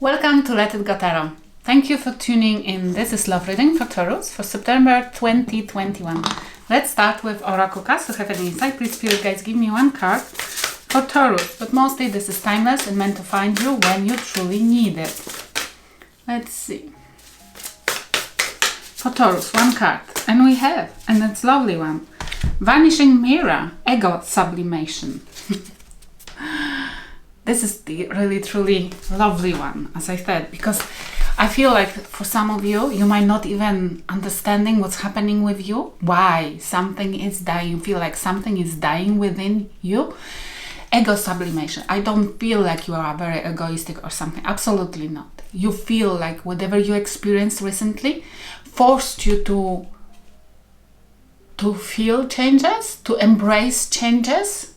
Welcome to Let It Go Tarot. Thank you for tuning in. This is love reading for Taurus for September 2021. Let's start with Oracle cards to have an insight. Please, Spirit Guides, give me one card for Taurus. But mostly this is timeless and meant to find you when you truly need it. Let's see. For Taurus, one card. And we have, and it's a lovely one. Vanishing Mirror, Ego Sublimation. This is the really truly lovely one, as I said, because I feel like for some of you, you might not even understanding what's happening with you, why something is dying. You feel like something is dying within you. Ego sublimation. I don't feel like you are very egoistic or something. Absolutely not. You feel like whatever you experienced recently forced you to feel changes, to embrace changes,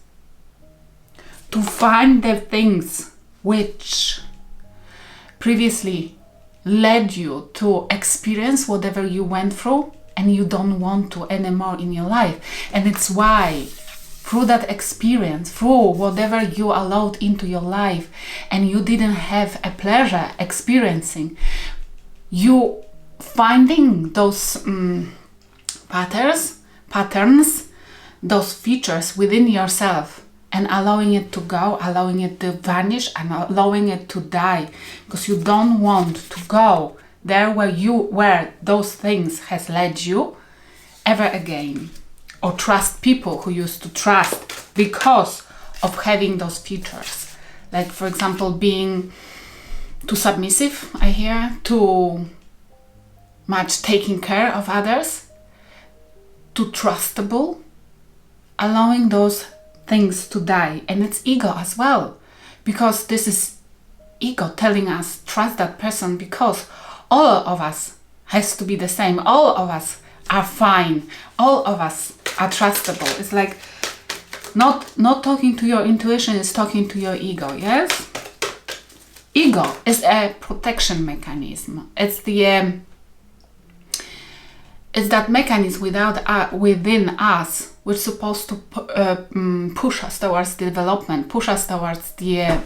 to find the things which previously led you to experience whatever you went through and you don't want to anymore in your life. And it's why through that experience, through whatever you allowed into your life and you didn't have a pleasure experiencing, you finding those patterns, those features within yourself, and allowing it to go, allowing it to vanish, and allowing it to die, because you don't want to go there where those things has led you ever again, or trust people who used to trust because of having those features. Like, for example, being too submissive, I hear, too much taking care of others, too trustable, allowing those things to die. And it's ego as well, because this is ego telling us trust that person, because all of us has to be the same, all of us are fine, all of us are trustable. It's like not talking to your intuition, is talking to your ego. Yes, ego is a protection mechanism. It's the it's that mechanism within us which is supposed to push us towards development, push us towards the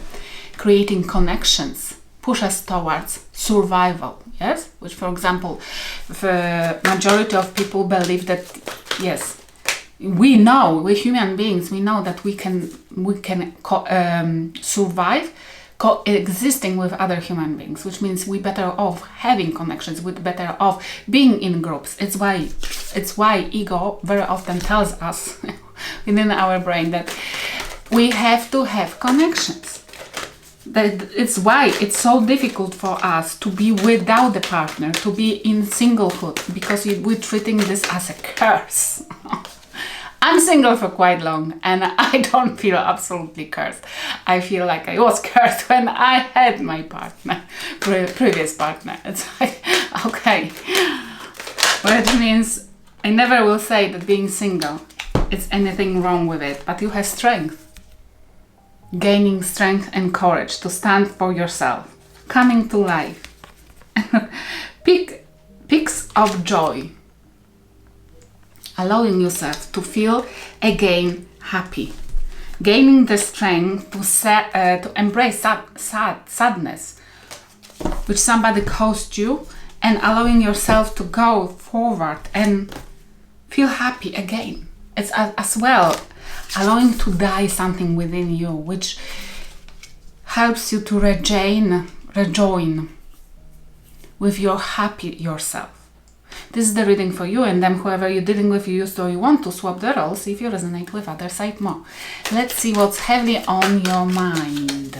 creating connections, push us towards survival. Yes, which, for example, the majority of people believe that yes, we human beings, we know that we can survive coexisting with other human beings, which means we're better off having connections, we're better off being in groups. It's why ego very often tells us within our brain that we have to have connections. That it's why it's so difficult for us to be without a partner, to be in singlehood, because we're treating this as a curse. I'm single for quite long and I don't feel absolutely cursed. I feel like I was cursed when I had my partner, previous partner. It's like, okay. But it means I never will say that being single is anything wrong with it, but you have strength. Gaining strength and courage to stand for yourself. Coming to life. Peaks of joy. Allowing yourself to feel again happy, gaining the strength to embrace sadness which somebody caused you, and allowing yourself to go forward and feel happy again. It's as well allowing to die something within you, which helps you to rejoin with your happy yourself. This is the reading for you, and then whoever you're dealing with, you used or you want to swap the roles if you resonate with other side more. Let's see what's heavily on your mind.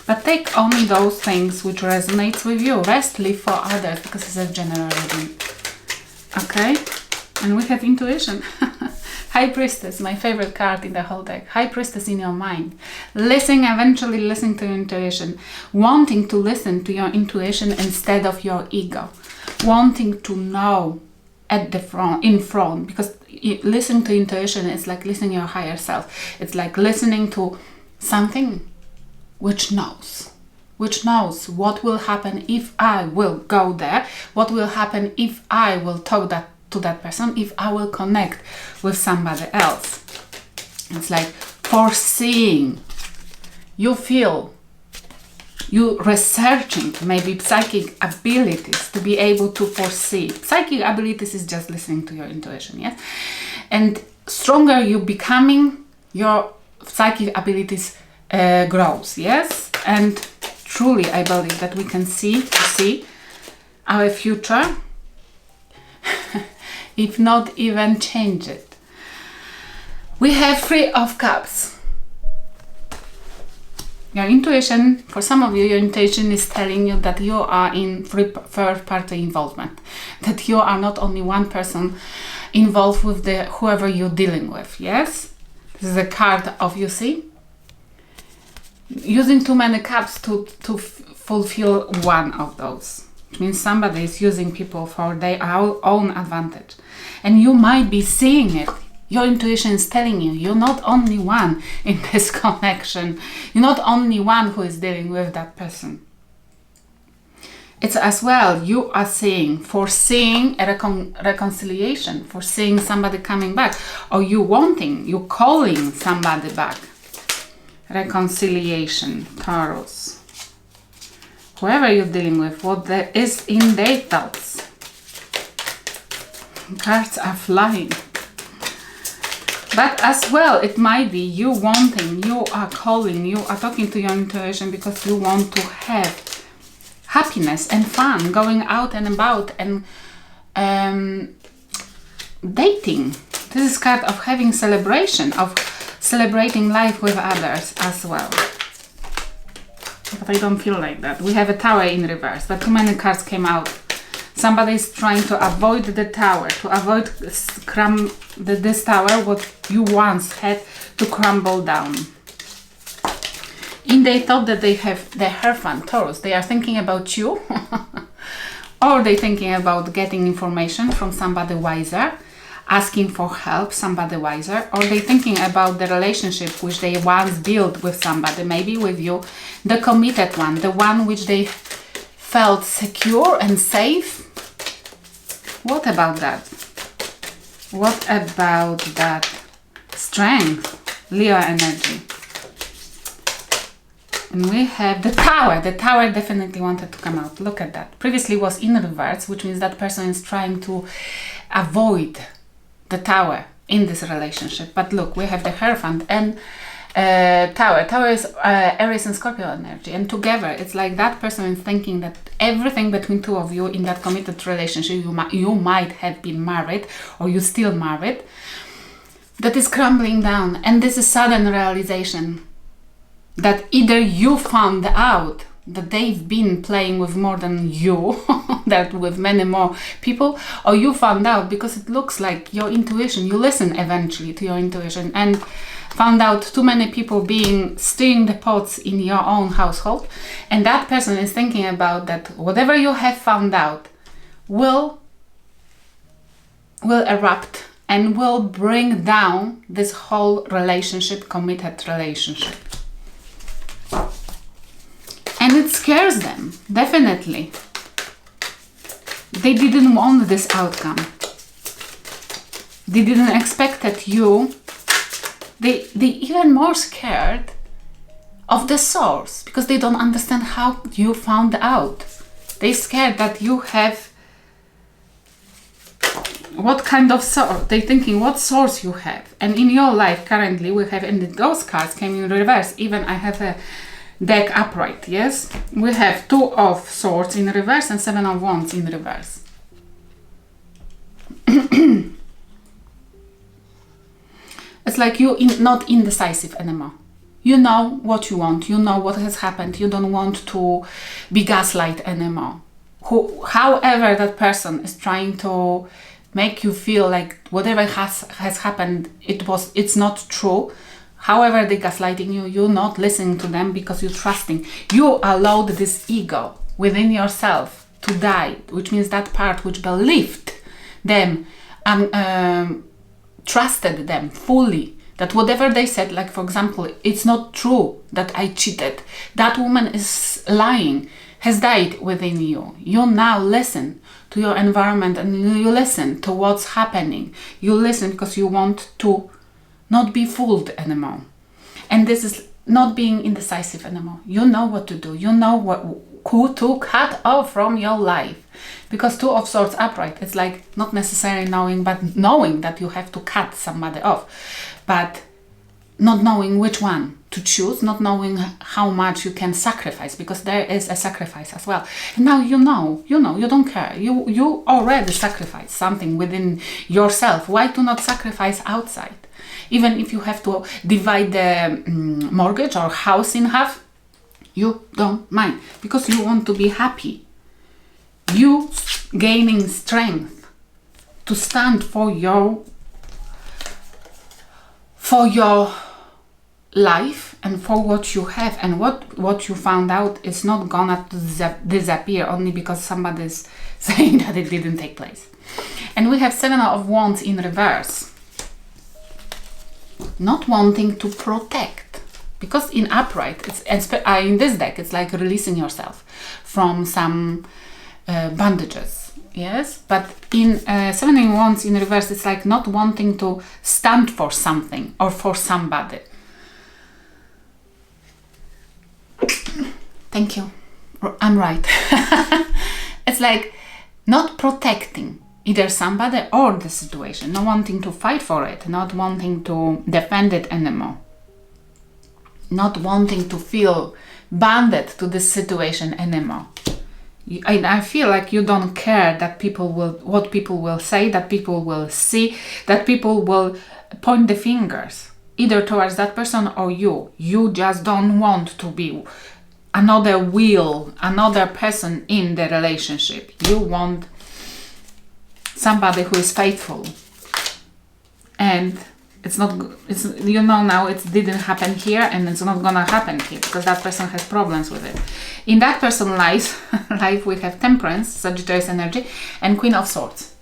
But take only those things which resonates with you. Rest, leave for others, because it's a general reading. Okay? And we have intuition. High Priestess, my favorite card in the whole deck. High Priestess in your mind. Eventually listen to your intuition. Wanting to listen to your intuition instead of your ego. Wanting to know in front, because listening to intuition is like listening to your higher self. It's like listening to something which knows what will happen if I will go there, what will happen if I will talk to that person, if I will connect with somebody else. It's like foreseeing. You feel You researching maybe psychic abilities to be able to foresee. Psychic abilities is just listening to your intuition, yes? And stronger you becoming, your psychic abilities grows, yes? And truly I believe that we can see our future, if not even change it. We have Three of Cups. Your intuition, for some of you, your intuition is telling you that you are in third party involvement, that you are not only one person involved with the whoever you're dealing with, yes? This is a card of, you see, using too many cups to fulfill one of those. It means somebody is using people for their own advantage. And you might be seeing it. Your intuition is telling you, you're not only one in this connection. You're not only one who is dealing with that person. It's as well, you are foreseeing a reconciliation, foreseeing somebody coming back, or you calling somebody back. Reconciliation, Taurus. Whoever you're dealing with, what there is in their thoughts. Cards are flying. But as well, it might be you are calling, you are talking to your intuition because you want to have happiness and fun, going out and about and dating. This is card of having celebration, of celebrating life with others as well. But I don't feel like that. We have a Tower in reverse, but too many cards came out. Somebody is trying to avoid the Tower, to avoid this Tower, what you once had, to crumble down. In they thought that they have the Hierophant, Taurus. They are thinking about you, or they're thinking about getting information from somebody wiser, asking for help, somebody wiser, or they're thinking about the relationship which they once built with somebody, maybe with you, the committed one, the one which they felt secure and safe. What about that? What about that strength, Leo energy? And we have the Tower. The Tower definitely wanted to come out. Look at that. Previously was in reverse, which means that person is trying to avoid the Tower in this relationship. But look, we have the Hierophant and Tower. Tower is Aries and Scorpio energy, and together it's like that person is thinking that everything between two of you in that committed relationship, you might have been married or you still married, that is crumbling down. And this is sudden realization that either you found out that they've been playing with more than you, that with many more people, or you found out because it looks like your intuition, you listen eventually to your intuition and found out too many people stirring the pots in your own household, and that person is thinking about that whatever you have found out will erupt and will bring down this whole relationship, committed relationship. And it scares them, definitely. They didn't want this outcome. They didn't expect that you. They even more scared of the source because they don't understand how you found out. They scared that you have what kind of source. They thinking what source you have. And in your life currently we have, and those cards came in reverse. Even I have a deck upright, yes? We have Two of Swords in reverse and Seven of Wands in reverse. It's like you're not indecisive anymore. You know what you want. You know what has happened. You don't want to be gaslight anymore. However that person is trying to make you feel like whatever has happened, it's not true. However they're gaslighting you, you're not listening to them because you're trusting. You allowed this ego within yourself to die, which means that part which believed them and trusted them fully, that whatever they said, like for example, it's not true that I cheated, that woman is lying, has died within you. You now listen to your environment and you listen to what's happening. You listen because you want to not be fooled anymore. And this is not being indecisive anymore. You know what to do. You know who to cut off from your life. Because Two of Swords upright, it's like not necessarily knowing, but knowing that you have to cut somebody off. But not knowing which one to choose, not knowing how much you can sacrifice, because there is a sacrifice as well. And now you know, you don't care. You already sacrificed something within yourself. Why to not sacrifice outside? Even if you have to divide the mortgage or house in half, you don't mind, because you want to be happy. You gaining strength to stand for your life and for what you have, and what you found out is not gonna disappear only because somebody is saying that it didn't take place. And we have Seven of Wands in reverse. Not wanting to protect, because in upright, in this deck, it's like releasing yourself from some bandages, yes. But in Seven of Wands in reverse, it's like not wanting to stand for something or for somebody. Thank you. I'm right. It's like not protecting either somebody or the situation, not wanting to fight for it, not wanting to defend it anymore, not wanting to feel bounded to this situation anymore. I feel like you don't care that what people will say, that people will see, that people will point the fingers either towards that person or you. You just don't want to be another wheel, another person in the relationship. You want somebody who is faithful. And it's not, now it didn't happen here, and it's not gonna happen here because that person has problems with it. In that person's life we have Temperance, Sagittarius energy, and Queen of Swords.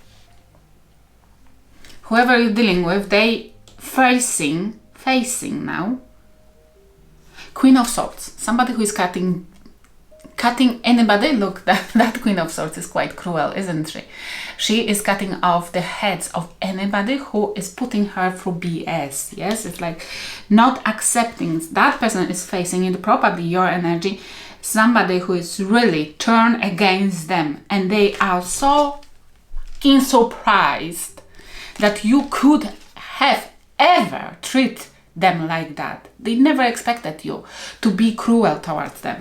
Whoever you're dealing with, they facing now Queen of Swords, somebody who is cutting anybody. Look, that Queen of Swords is quite cruel, isn't she? She is cutting off the heads of anybody who is putting her through BS. Yes, it's like not accepting. That person is facing it, probably your energy, somebody who is really turned against them, and they are so fucking surprised that you could have ever treat them like that. They never expected you to be cruel towards them.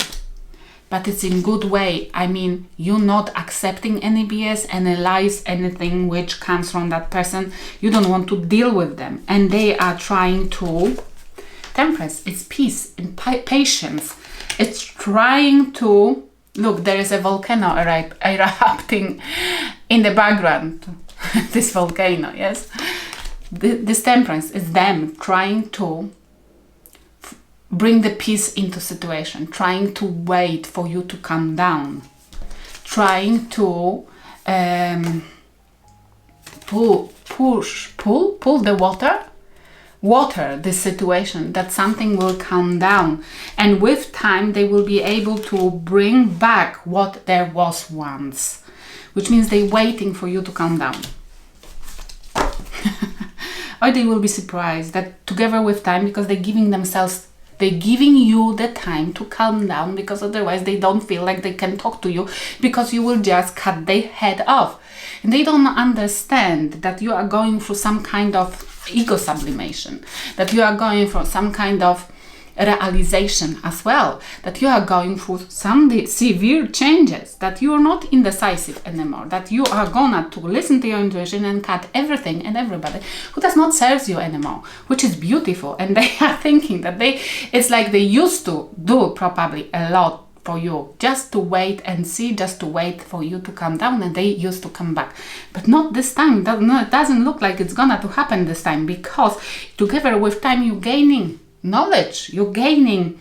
But it's in good way. I mean, you're not accepting any BS, any lies, anything which comes from that person. You don't want to deal with them. And they are trying to... Temperance, it's peace and patience. It's trying to... Look, there is a volcano erupting in the background. This volcano, yes? This Temperance is them trying to bring the peace into situation, trying to wait for you to calm down, trying to pull the water this situation, that something will calm down, and with time they will be able to bring back what there was once, which means they're waiting for you to calm down. Or they will be surprised that together with time, because they're giving you the time to calm down, because otherwise they don't feel like they can talk to you, because you will just cut their head off. And they don't understand that you are going through some kind of ego sublimation, that you are going through some kind of realization as well, that you are going through some severe changes, that you are not indecisive anymore, that you are gonna to listen to your intuition and cut everything and everybody who does not serve you anymore, which is beautiful. And they are thinking that it's like they used to do probably a lot for you, just to wait and see, just to wait for you to calm down, and they used to come back. But not this time. It doesn't look like it's gonna to happen this time, because together with time you're gaining knowledge. You're gaining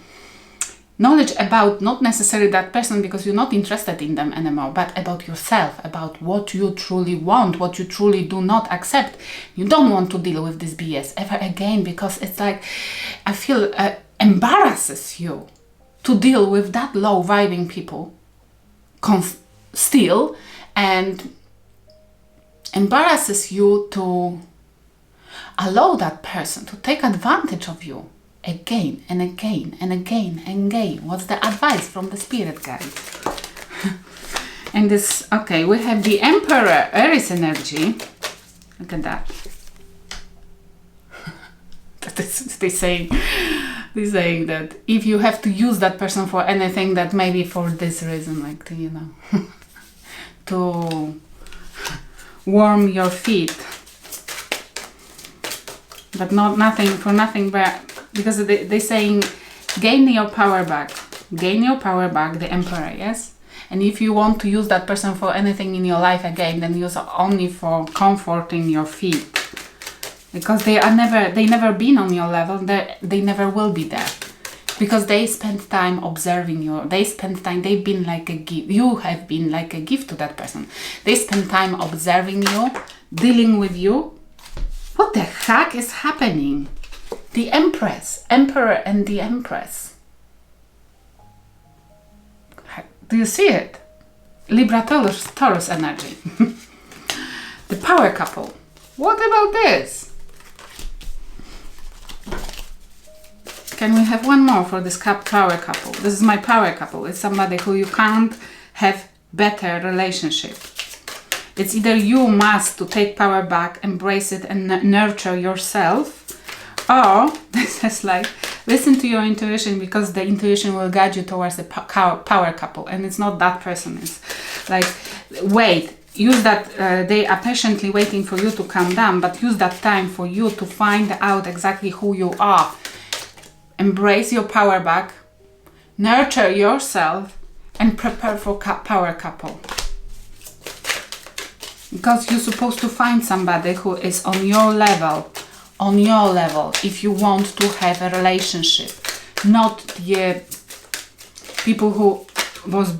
knowledge about not necessarily that person, because you're not interested in them anymore, but about yourself, about what you truly want, what you truly do not accept. You don't want to deal with this BS ever again, because it's like, I feel embarrasses you to deal with that low vibing people still, and embarrasses you to allow that person to take advantage of you again and again and again and again. What's the advice from the spirit guide? And this, okay, we have the Emperor, Aries energy. Look at that. They're saying that if you have to use that person for anything, that maybe for this reason, like to, you know, to warm your feet, but nothing but because they're saying gain your power back, the Emperor, yes. And if you want to use that person for anything in your life again, then use only for comforting your feet, because they never been on your level. They never will be there, because they spend time observing you. They've been like a gift. You have been like a gift to that person. They spend time observing you, dealing with you. What the heck is happening? The Empress, Emperor and the Empress. Do you see it? Libra, Taurus energy. The power couple. What about this? Can we have one more for this power couple? This is my power couple. It's somebody who you can't have better relationship. It's either you must to take power back, embrace it and nurture yourself, or this is like, listen to your intuition, because the intuition will guide you towards the power couple, and it's not that person. It's like, wait, use that, they are patiently waiting for you to calm down, but use that time for you to find out exactly who you are. Embrace your power back, nurture yourself, and prepare for power couple. Because you're supposed to find somebody who is on your level, if you want to have a relationship, not the people who was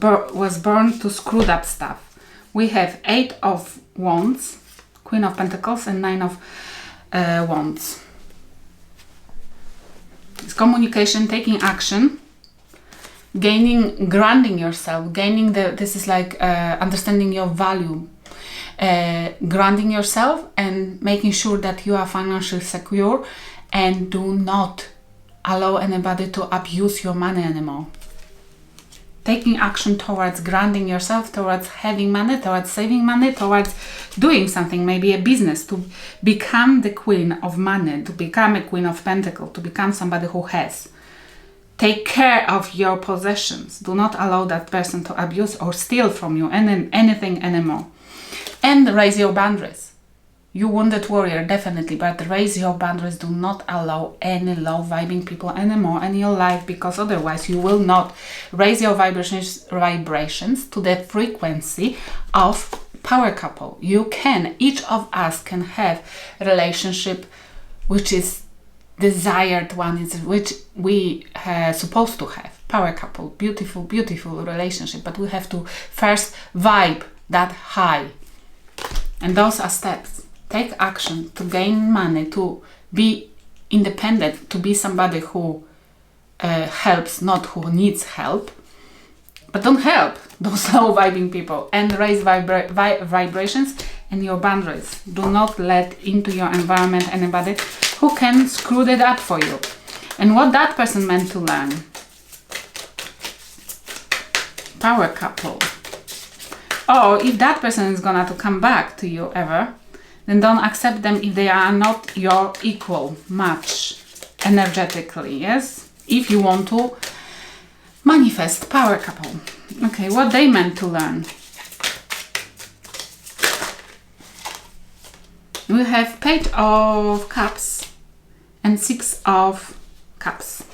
born to screw up stuff. We have 8 of Wands, Queen of Pentacles, and 9 of Wands. It's communication, taking action, grounding yourself, this is like understanding your value. Grounding yourself and making sure that you are financially secure, and do not allow anybody to abuse your money anymore. Taking action towards grounding yourself, towards having money, towards saving money, towards doing something, maybe a business, to become the queen of money, to become a queen of pentacles, to become somebody who has. Take care of your possessions. Do not allow that person to abuse or steal from you anything anymore. And raise your boundaries. You wounded warrior, definitely, but raise your boundaries. Do not allow any low vibing people anymore in your life, because otherwise you will not raise your vibrations to the frequency of power couple. Each of us can have a relationship which is desired one, which we are supposed to have. Power couple, beautiful, beautiful relationship, but we have to first vibe that high. And those are steps. Take action to gain money, to be independent, to be somebody who helps, not who needs help. But don't help those low vibing people, and raise vibrations and your boundaries. Do not let into your environment anybody who can screw that up for you. And what that person meant to learn. Power couple. Or if that person is gonna to come back to you ever, then don't accept them if they are not your equal match energetically, yes? If you want to manifest power couple. Okay, what they meant to learn. We have Page of Cups and 6 of Cups.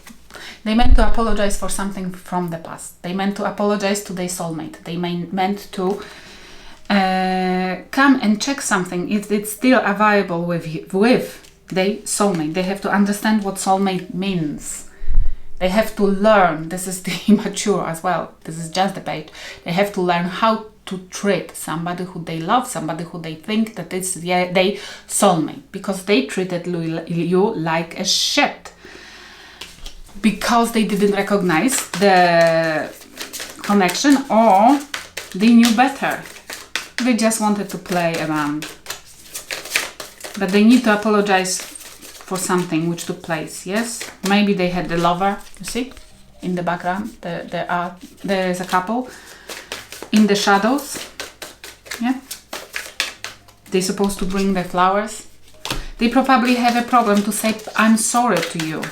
They meant to apologize for something from the past. They meant to apologize to their soulmate. They meant to come and check something if it's still available with their soulmate. They have to understand what soulmate means. They have to learn. This is the immature as well. This is just the page. They have to learn how to treat somebody who they love, somebody who they think that is their soulmate, because they treated you like a shit. Because they didn't recognize the connection, or they knew better. They just wanted to play around. But they need to apologize for something which took place. Yes, maybe they had the lover. You see, in the background, there is a couple in the shadows. Yeah, they're supposed to bring the flowers. They probably have a problem to say I'm sorry to you,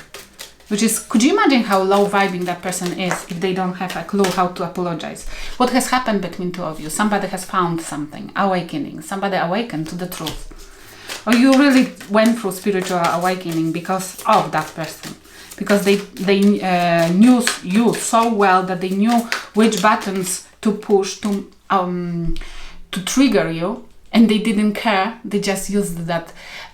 which is, could you imagine how low vibing that person is if they don't have a clue how to apologize? What has happened between two of you? Somebody has found something, awakening. Somebody awakened to the truth. Or you really went through spiritual awakening because of that person. Because they knew you so well that they knew which buttons to push to trigger you, and they didn't care. They just used that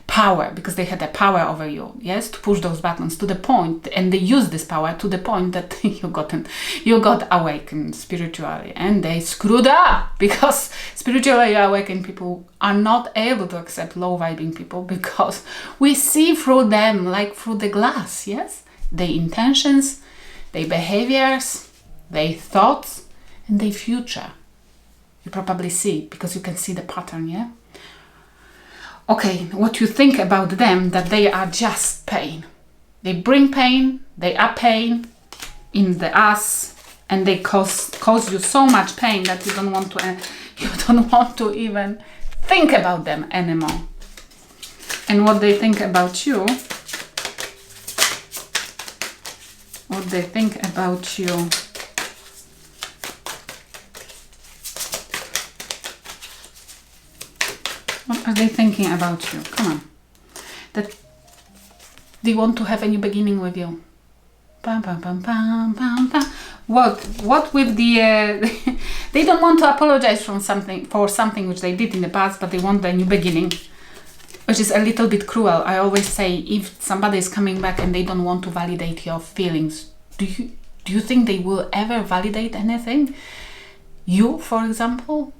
power because they had a power over you, yes, to push those buttons to the point, and they used this power to the point that you got awakened spiritually, and they screwed up because spiritually awakened people are not able to accept low vibing people because we see through them like through the glass, yes, their intentions, their behaviors, their thoughts, and their future. You probably see because you can see the pattern, yeah. Okay, what you think about them, that they are just pain. They bring pain, they are pain in the ass, and they cause you so much pain that you don't want to even think about them anymore. And what they think about you, What are they thinking about you? Come on. That they want to have a new beginning with you. Bam, bam, bam, bam, bam, bam. What with the... they don't want to apologize for something which they did in the past, but they want a new beginning, which is a little bit cruel. I always say, if somebody is coming back and they don't want to validate your feelings, do you think they will ever validate anything? You, for example?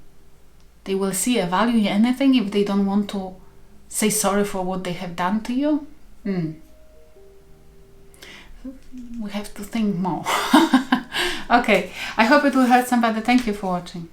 They will see a value in anything if they don't want to say sorry for what they have done to you? We have to think more. Okay, I hope it will help somebody. Thank you for watching.